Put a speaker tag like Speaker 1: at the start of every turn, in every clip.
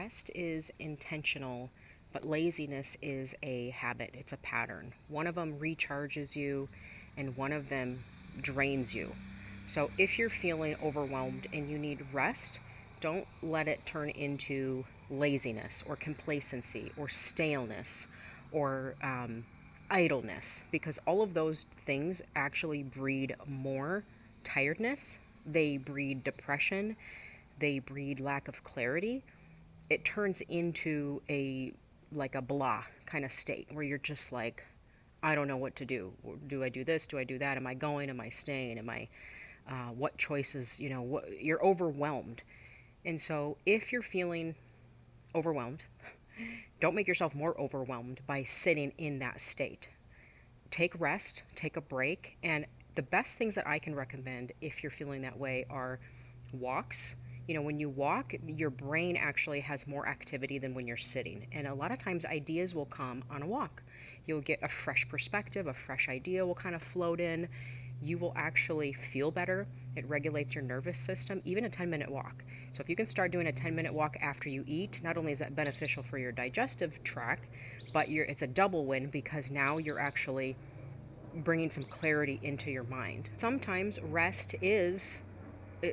Speaker 1: Rest is intentional, but laziness is a habit, it's a pattern. One of them recharges you, and one of them drains you. So if you're feeling overwhelmed and you need rest, don't let it turn into laziness or complacency or staleness or idleness, because all of those things actually breed more tiredness. They breed depression. They breed lack of clarity. It turns into a like a blah kind of state where you're just like, I don't know what to do. Do I do this? Do I do that? Am I going? Am I staying? Am I what choices, you're overwhelmed. And so if you're feeling overwhelmed, don't make yourself more overwhelmed by sitting in that state. Take rest, take a break, and the best things that I can recommend if you're feeling that way are walks. When you walk, your brain actually has more activity than when you're sitting. And a lot of times, ideas will come on a walk. You'll get a fresh perspective, a fresh idea will kind of float in. You will actually feel better. It regulates your nervous system, even a 10-minute walk. So, if you can start doing a 10-minute walk after you eat, not only is that beneficial for your digestive tract, but it's a double win because now you're actually bringing some clarity into your mind. Sometimes rest is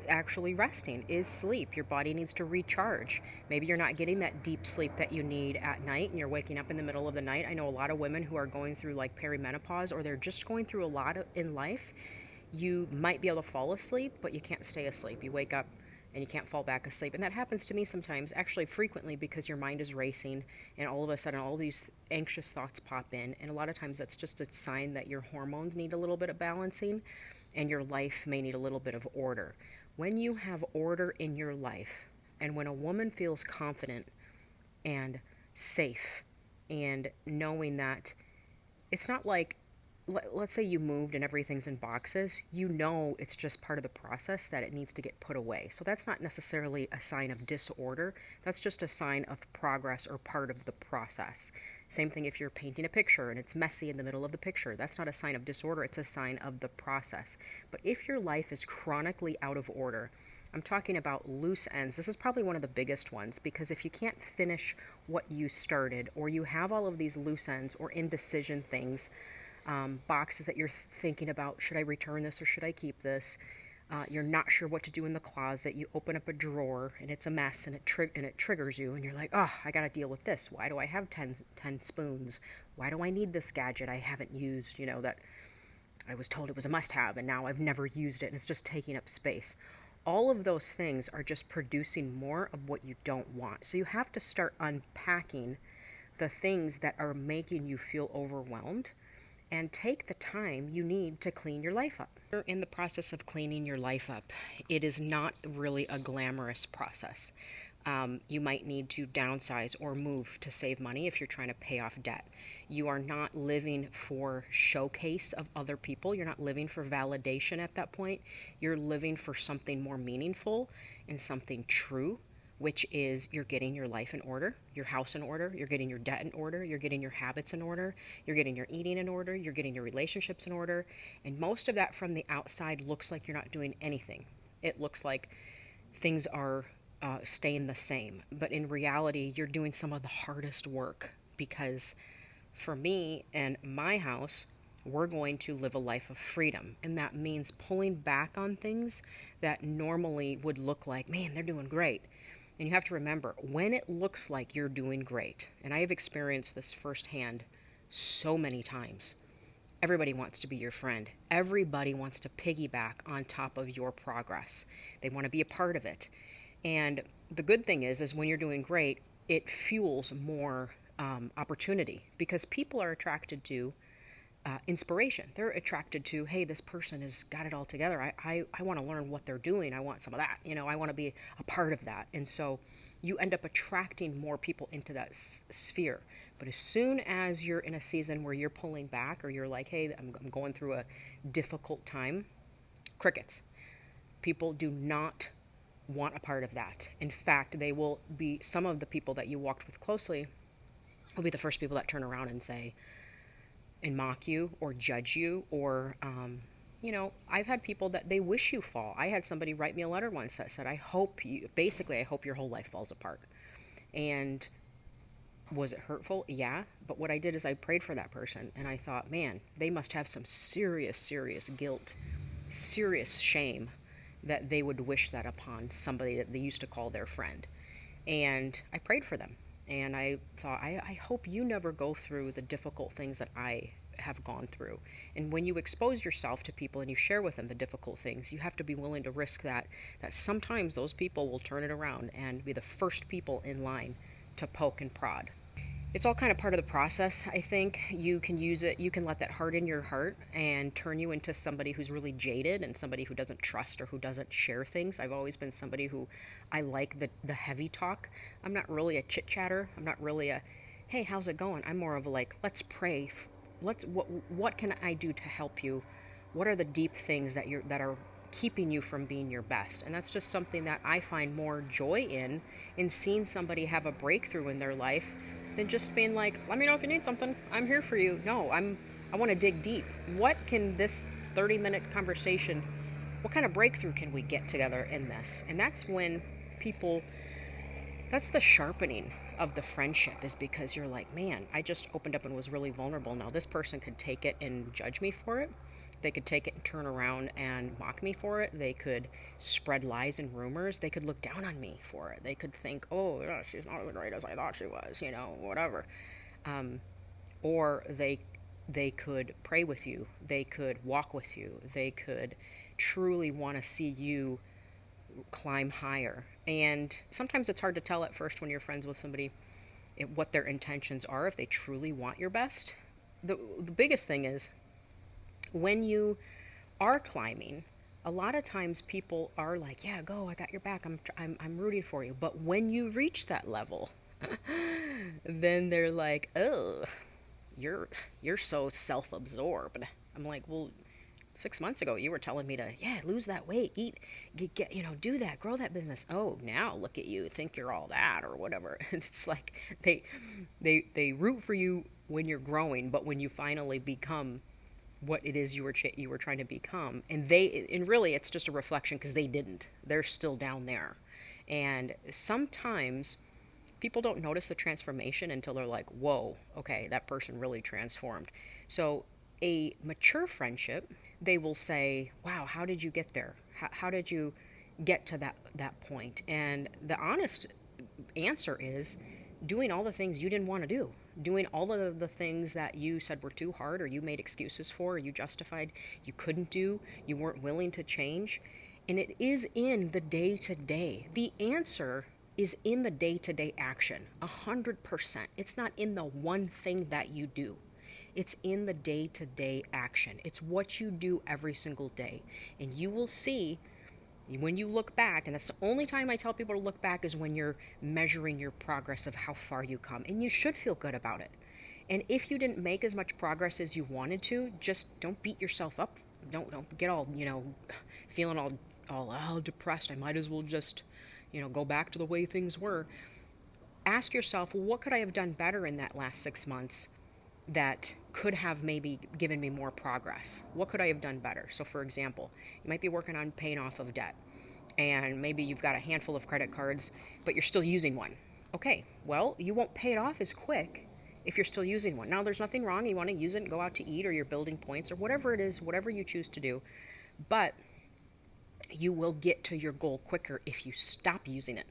Speaker 1: actually resting, is sleep. Your body needs to recharge. Maybe you're not getting that deep sleep that you need at night and you're waking up in the middle of the night. I know a lot of women who are going through like perimenopause, or they're just going through a lot in life. You might be able to fall asleep, but you can't stay asleep. You wake up and you can't fall back asleep. And that happens to me sometimes, actually frequently, because your mind is racing and all of a sudden all these anxious thoughts pop in. And a lot of times that's just a sign that your hormones need a little bit of balancing and your life may need a little bit of order. When you have order in your life, and when a woman feels confident and safe, and knowing that it's not like, let's say you moved and everything's in boxes, it's just part of the process that it needs to get put away. So that's not necessarily a sign of disorder. That's just a sign of progress or part of the process. Same thing if you're painting a picture and it's messy in the middle of the picture. That's not a sign of disorder. It's a sign of the process. But if your life is chronically out of order, I'm talking about loose ends. This is probably one of the biggest ones, because if you can't finish what you started, or you have all of these loose ends or indecision things, boxes that you're thinking about, should I return this or should I keep this? You're not sure what to do in the closet. You open up a drawer and it's a mess, and it triggers you, and you're like, oh, I got to deal with this. Why do I have 10 spoons? Why do I need this gadget I haven't used, that I was told it was a must have, and now I've never used it and it's just taking up space. All of those things are just producing more of what you don't want. So you have to start unpacking the things that are making you feel overwhelmed, and take the time you need to clean your life up. In the process of cleaning your life up, it is not really a glamorous process. You might need to downsize or move to save money if you're trying to pay off debt. You are not living for showcase of other people. You're not living for validation at that point. You're living for something more meaningful and something true, which is you're getting your life in order, your house in order, you're getting your debt in order, you're getting your habits in order, you're getting your eating in order, you're getting your relationships in order. And most of that from the outside looks like you're not doing anything. It looks like things are staying the same. But in reality, you're doing some of the hardest work, because for me and my house, we're going to live a life of freedom. And that means pulling back on things that normally would look like, man, they're doing great. And you have to remember, when it looks like you're doing great, and I have experienced this firsthand so many times, everybody wants to be your friend. Everybody wants to piggyback on top of your progress. They want to be a part of it. And the good thing is when you're doing great, it fuels more opportunity, because people are attracted to inspiration. They're attracted to, hey, this person has got it all together. I want to learn what they're doing. I want some of that. I want to be a part of that. And so you end up attracting more people into that sphere. But as soon as you're in a season where you're pulling back, or you're like, hey, I'm going through a difficult time, crickets. People do not want a part of that. In fact, they will be, some of the people that you walked with closely will be the first people that turn around and say, and mock you or judge you, or I've had people that they wish you fall. I had somebody write me a letter once that said, I hope your whole life falls apart. And was it hurtful? Yeah. But what I did is I prayed for that person and I thought, man, they must have some serious, serious guilt, serious shame that they would wish that upon somebody that they used to call their friend. And I prayed for them. And I thought, I hope you never go through the difficult things that I have gone through. And when you expose yourself to people and you share with them the difficult things, you have to be willing to risk that sometimes those people will turn it around and be the first people in line to poke and prod. It's all kind of part of the process. I think you can use it, you can let that harden your heart and turn you into somebody who's really jaded and somebody who doesn't trust or who doesn't share things. I've always been somebody who I like the heavy talk. I'm not really a chit chatter. I'm not really a, hey, how's it going? I'm more of a like, let's pray. What can I do to help you? What are the deep things that are keeping you from being your best? And that's just something that I find more joy in seeing somebody have a breakthrough in their life than just being like, let me know if you need something. I'm here for you. No, I want to dig deep. What can this 30-minute conversation, what kind of breakthrough can we get together in this? And that's when people, that's the sharpening of the friendship, is because you're like, man, I just opened up and was really vulnerable. Now this person could take it and judge me for it. They could take it and turn around and mock me for it. They could spread lies and rumors. They could look down on me for it. They could think, oh, yeah, she's not as great as I thought she was, whatever. Um, or they could pray with you. They could walk with you. They could truly want to see you climb higher. And sometimes it's hard to tell at first when you're friends with somebody what their intentions are, if they truly want your best. The biggest thing is when you are climbing, a lot of times people are like, yeah, go, I got your back, I'm rooting for you. But when you reach that level, then they're like, oh, you're you're so self-absorbed. I'm like, well, 6 months ago you were telling me to, yeah, lose that weight, eat, get do that, grow that business. Oh, now look at you, think you're all that or whatever. And it's like they root for you when you're growing, but when you finally become what it is you were trying to become, and really it's just a reflection because they didn't. They're still down there, and sometimes people don't notice the transformation until they're like, whoa, okay, that person really transformed. So a mature friendship, they will say, wow, how did you get there? How did you get to that point? And the honest answer is doing all the things you didn't want to do, doing all of the things that you said were too hard or you made excuses for or you justified you couldn't do, you weren't willing to change. And it is in the day to day. The answer is in the day to day action, 100%. It's not in the one thing that you do. It's in the day to day action. It's what you do every single day. And you will see when you look back, and that's the only time I tell people to look back, is when you're measuring your progress of how far you come. And you should feel good about it. And if you didn't make as much progress as you wanted to, just don't beat yourself up. Don't get all, feeling all depressed. I might as well just, go back to the way things were. Ask yourself, well, what could I have done better in that last 6 months that could have maybe given me more progress? What could I have done better? So, for example, you might be working on paying off of debt, and maybe you've got a handful of credit cards, but you're still using one. Okay, well, you won't pay it off as quick if you're still using one. Now, there's nothing wrong. You want to use it and go out to eat, or you're building points, or whatever it is, whatever you choose to do. But you will get to your goal quicker if you stop using it.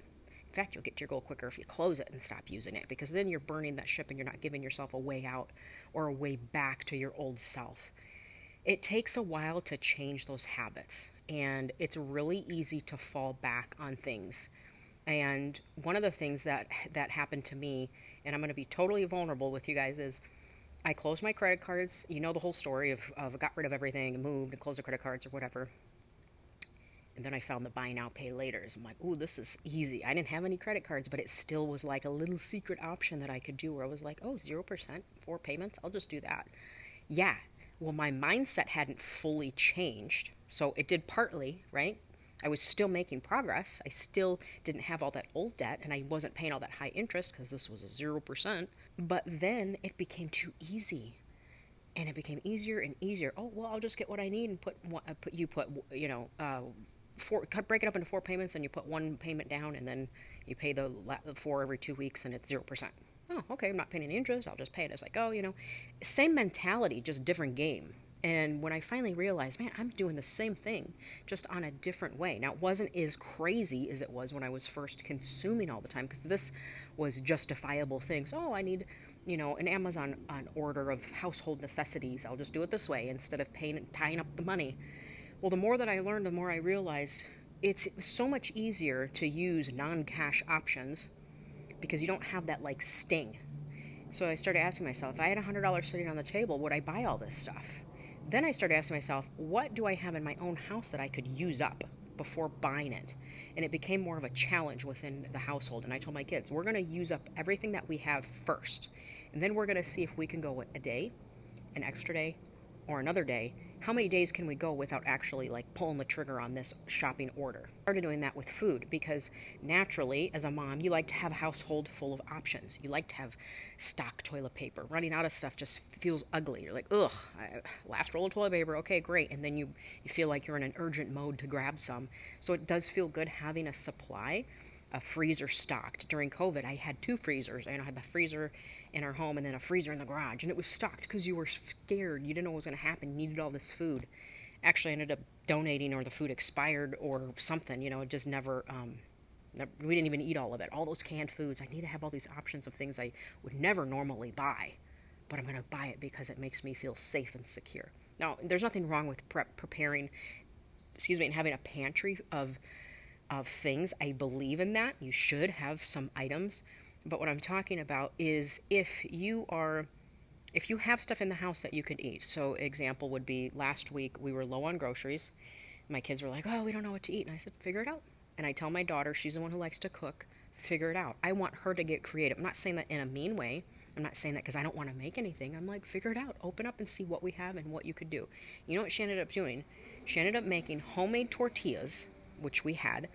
Speaker 1: In fact, you'll get to your goal quicker if you close it and stop using it, because then you're burning that ship and you're not giving yourself a way out or a way back to your old self. It takes a while to change those habits, and it's really easy to fall back on things. And one of the things that happened to me, and I'm going to be totally vulnerable with you guys, is I closed my credit cards. You know the whole story of got rid of everything and moved and closed the credit cards or whatever. And then I found the buy now, pay laters. I'm like, ooh, this is easy. I didn't have any credit cards, but it still was like a little secret option that I could do where I was like, oh, 0%, 4 payments, I'll just do that. Yeah, well, my mindset hadn't fully changed. So it did partly, right? I was still making progress. I still didn't have all that old debt, and I wasn't paying all that high interest because this was a 0%. But then it became too easy. And it became easier and easier. Oh, well, I'll just get what I need and put break it up into 4 payments, and you put one payment down, and then you pay the four every 2 weeks, and it's 0%. Oh, okay, I'm not paying any interest. I'll just pay it as I go, Same mentality, just different game. And when I finally realized, man, I'm doing the same thing, just on a different way. Now, it wasn't as crazy as it was when I was first consuming all the time, because this was justifiable things. Oh, I need, an Amazon order of household necessities. I'll just do it this way instead of tying up the money. Well, the more that I learned, the more I realized it's so much easier to use non-cash options because you don't have that like sting. So I started asking myself, if I had $100 sitting on the table, would I buy all this stuff? Then I started asking myself, what do I have in my own house that I could use up before buying it? And it became more of a challenge within the household. And I told my kids, we're going to use up everything that we have first. And then we're going to see if we can go a day, an extra day, or another day. How many days can we go without actually like pulling the trigger on this shopping order? I started doing that with food because naturally, as a mom, you like to have a household full of options. You like to have stock toilet paper. Running out of stuff just feels ugly. You're like, ugh, last roll of toilet paper, okay, great. And then you feel like you're in an urgent mode to grab some. So it does feel good having a supply, a freezer stocked. During COVID, I had 2 freezers. I had the freezer in our home and then a freezer in the garage, and it was stocked because you were scared. You didn't know what was going to happen. You needed all this food. Actually, I ended up donating, or the food expired or something. It just never. We didn't even eat all of it. All those canned foods. I need to have all these options of things I would never normally buy, but I'm going to buy it because it makes me feel safe and secure. Now, there's nothing wrong with preparing, and having a pantry of things. I believe in that. You should have some items. But what I'm talking about is if you have stuff in the house that you could eat. So example would be last week we were low on groceries. My kids were like, oh, we don't know what to eat. And I said, figure it out. And I tell my daughter, she's the one who likes to cook, figure it out. I want her to get creative. I'm not saying that in a mean way. I'm not saying that because I don't want to make anything. I'm like, figure it out. Open up and see what we have and what you could do. You know what she ended up doing? She ended up making homemade tortillas, which we had.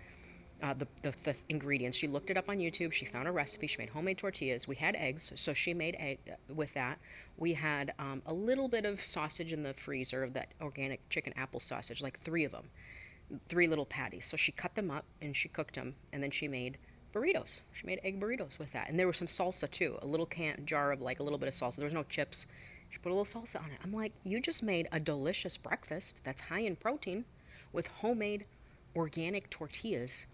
Speaker 1: The ingredients. She looked it up on YouTube. She found a recipe. She made homemade tortillas. We had eggs, so she made egg with that. We had a little bit of sausage in the freezer of that organic chicken apple sausage, like 3 of them, 3 little patties. So she cut them up and she cooked them, and then she made burritos. She made egg burritos with that, and there was some salsa too. A little jar of like a little bit of salsa. There was no chips. She put a little salsa on it. I'm like, you just made a delicious breakfast that's high in protein with homemade organic tortillas.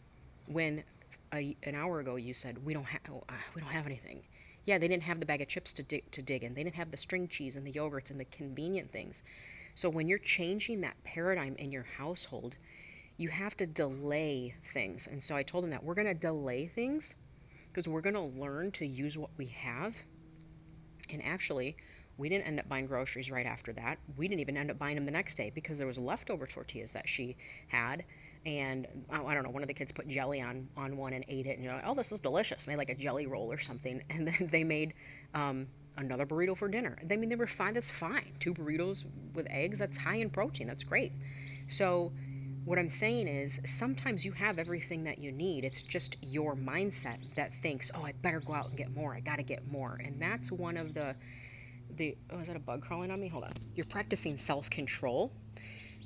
Speaker 1: When an hour ago you said we don't have anything. Yeah, they didn't have the bag of chips to dig in. They didn't have the string cheese and the yogurts and the convenient things. So when you're changing that paradigm in your household, you have to delay things. And so I told them that we're going to delay things because we're going to learn to use what we have. And actually, we didn't end up buying groceries right after that. We didn't even end up buying them the next day because there was leftover tortillas that she had. And I don't know, one of the kids put jelly on one and ate it, and you're like, oh, this is delicious. Made like a jelly roll or something, and then they made another burrito for dinner. They were fine. That's fine. 2 burritos with eggs. That's high in protein. That's great. So what I'm saying is sometimes you have everything that you need. It's just your mindset that thinks, oh, I better go out and get more. I got to get more, and that's one of the oh, is that a bug crawling on me? Hold on. You're practicing self-control.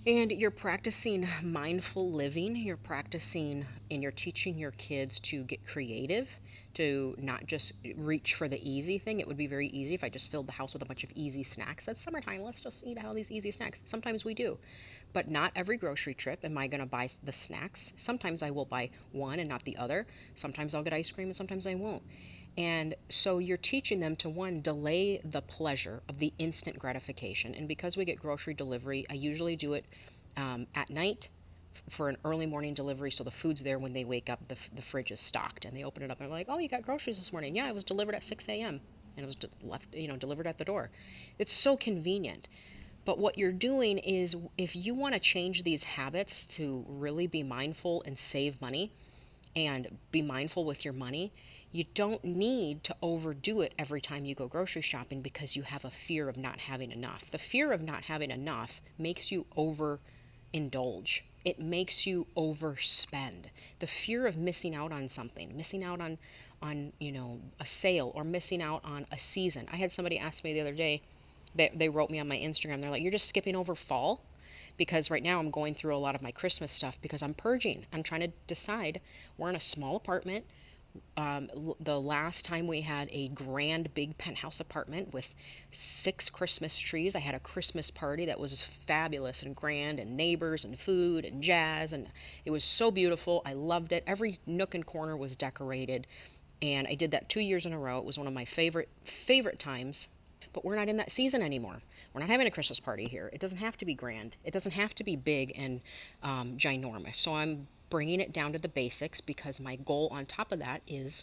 Speaker 1: And you're practicing mindful living. You're practicing and you're teaching your kids to get creative, to not just reach for the easy thing. It would be very easy if I just filled the house with a bunch of easy snacks. It's summertime. Let's just eat all these easy snacks. Sometimes we do. But not every grocery trip am I going to buy the snacks. Sometimes I will buy one and not the other. Sometimes I'll get ice cream and sometimes I won't. And so you're teaching them to, one, delay the pleasure of the instant gratification. And because we get grocery delivery, I usually do it at night for an early morning delivery. So the food's there when they wake up, the fridge is stocked. And they open it up and they're like, oh, you got groceries this morning. Yeah, it was delivered at 6 a.m. And it was delivered at the door. It's so convenient. But what you're doing is if you want to change these habits to really be mindful and save money and be mindful with your money, you don't need to overdo it every time you go grocery shopping because you have a fear of not having enough. The fear of not having enough makes you overindulge. It makes you overspend. The fear of missing out on something, missing out on a sale or missing out on a season. I had somebody ask me the other day, they wrote me on my Instagram, they're like, you're just skipping over fall? because right now I'm going through a lot of my Christmas stuff because I'm purging. I'm trying to decide. We're in a small apartment. The last time we had a grand big penthouse apartment with 6 Christmas trees. I had a Christmas party that was fabulous and grand, and neighbors and food and jazz, and it was so beautiful. I loved it. Every nook and corner was decorated, and I did that 2 years in a row. It was one of my favorite times. But we're not in that season anymore. We're not having a Christmas party here. It doesn't have to be grand. It doesn't have to be big and ginormous. So I'm bringing it down to the basics because my goal on top of that is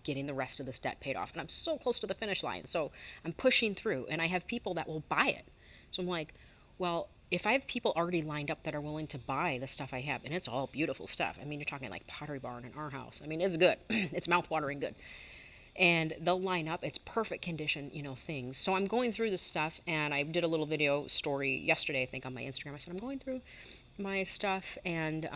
Speaker 1: getting the rest of this debt paid off. And I'm so close to the finish line. So I'm pushing through, and I have people that will buy it. So I'm like, well, if I have people already lined up that are willing to buy the stuff I have, and it's all beautiful stuff. I mean, you're talking like Pottery Barn in our house. I mean, it's good. It's mouth-watering good. And they'll line up. It's perfect condition, things. So I'm going through this stuff, and I did a little video story yesterday, I think, on my Instagram. I said, I'm going through my stuff, and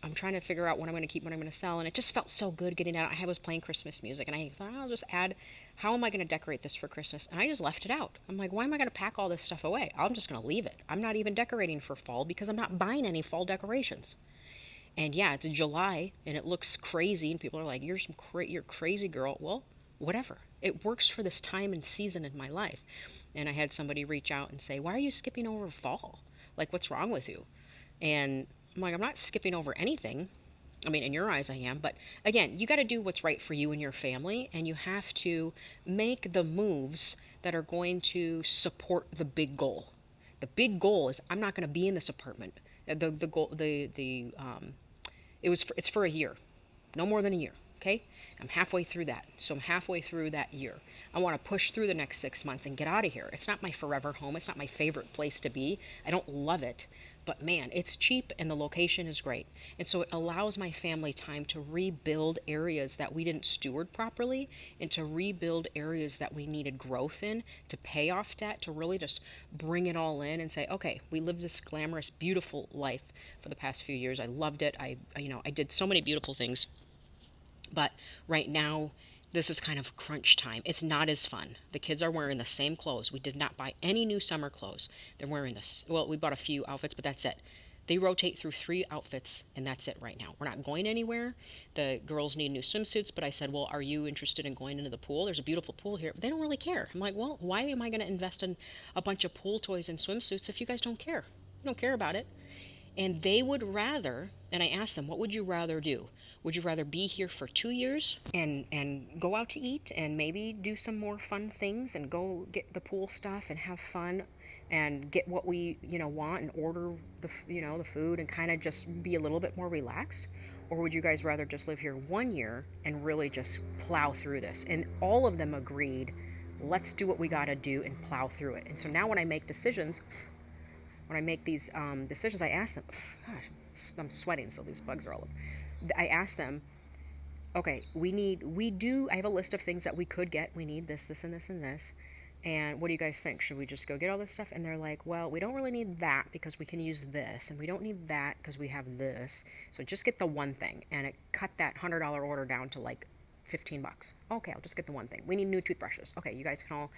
Speaker 1: I'm trying to figure out what I'm going to keep, what I'm going to sell. And it just felt so good getting out. I was playing Christmas music, and I thought, I'll just add, how am I going to decorate this for Christmas? And I just left it out. I'm like, why am I going to pack all this stuff away? I'm just going to leave it. I'm not even decorating for fall because I'm not buying any fall decorations. And yeah, it's July and it looks crazy, and people are like, you're crazy girl." Well, whatever. It works for this time and season in my life. And I had somebody reach out and say, "Why are you skipping over fall? Like, what's wrong with you?" And I'm like, "I'm not skipping over anything. I mean, in your eyes, I am. But again, you got to do what's right for you and your family, and you have to make the moves that are going to support the big goal. The big goal is I'm not going to be in this apartment. The goal it's for a year, no more than a year. Okay, I'm halfway through that, so I'm halfway through that year. I want to push through the next 6 months and get out of here. It's not my forever home. It's not my favorite place to be. I don't love it, but man, it's cheap and the location is great. And so it allows my family time to rebuild areas that we didn't steward properly, and to rebuild areas that we needed growth in, to pay off debt, to really just bring it all in and say, okay, we lived this glamorous, beautiful life for the past few years. I loved it. I did so many beautiful things. But right now, this is kind of crunch time. It's not as fun. The kids are wearing the same clothes. We did not buy any new summer clothes. They're wearing this. Well, we bought a few outfits, but that's it. They rotate through 3 outfits, and that's it right now. We're not going anywhere. The girls need new swimsuits, but I said, well, are you interested in going into the pool? There's a beautiful pool here. But they don't really care. I'm like, well, why am I going to invest in a bunch of pool toys and swimsuits if you guys don't care? You don't care about it. And they would rather, and I asked them, what would you rather do? Would you rather be here for 2 years and go out to eat and maybe do some more fun things and go get the pool stuff and have fun and get what we, want, and order the food and kind of just be a little bit more relaxed? Or would you guys rather just live here 1 year and really just plow through this? And all of them agreed, let's do what we got to do and plow through it. And so now when I make decisions, I ask them, gosh, I'm sweating, so these bugs are all over. I ask them, okay, I have a list of things that we could get. We need this, this, and this, and this. And what do you guys think? Should we just go get all this stuff? And they're like, well, we don't really need that because we can use this. And we don't need that because we have this. So just get the one thing. And it cut that $100 order down to like $15. Okay, I'll just get the one thing. We need new toothbrushes. Okay, you guys I'll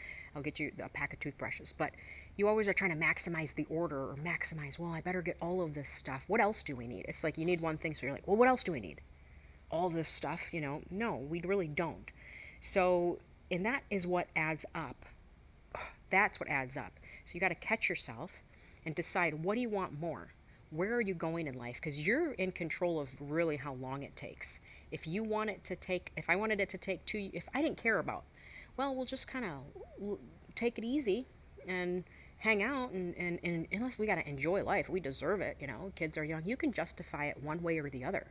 Speaker 1: get you a pack of toothbrushes. But you always are trying to maximize the order, or maximize, well, I better get all of this stuff. What else do we need? It's like you need one thing, so you're like, well, what else do we need? All this stuff, no, we really don't. So, and that is what adds up. That's what adds up. So you got to catch yourself and decide, what do you want more? Where are you going in life? Because you're in control of really how long it takes. If I wanted it to take if I didn't care about, well, we'll just kind of take it easy and hang out, and unless we got to enjoy life, we deserve it, kids are young, you can justify it one way or the other.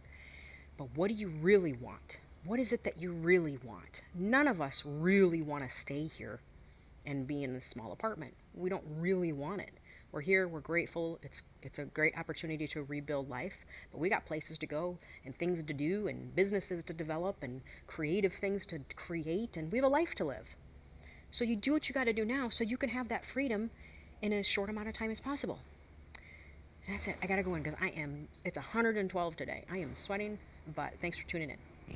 Speaker 1: But what do you really want? What is it that you really want? None of us really want to stay here and be in a small apartment. We don't really want it. We're here, we're grateful, it's a great opportunity to rebuild life, but we got places to go and things to do and businesses to develop and creative things to create, and we have a life to live. So you do what you got to do now so you can have that freedom in as short amount of time as possible. And that's it. I got to go in because it's 112 today. I am sweating, but thanks for tuning in.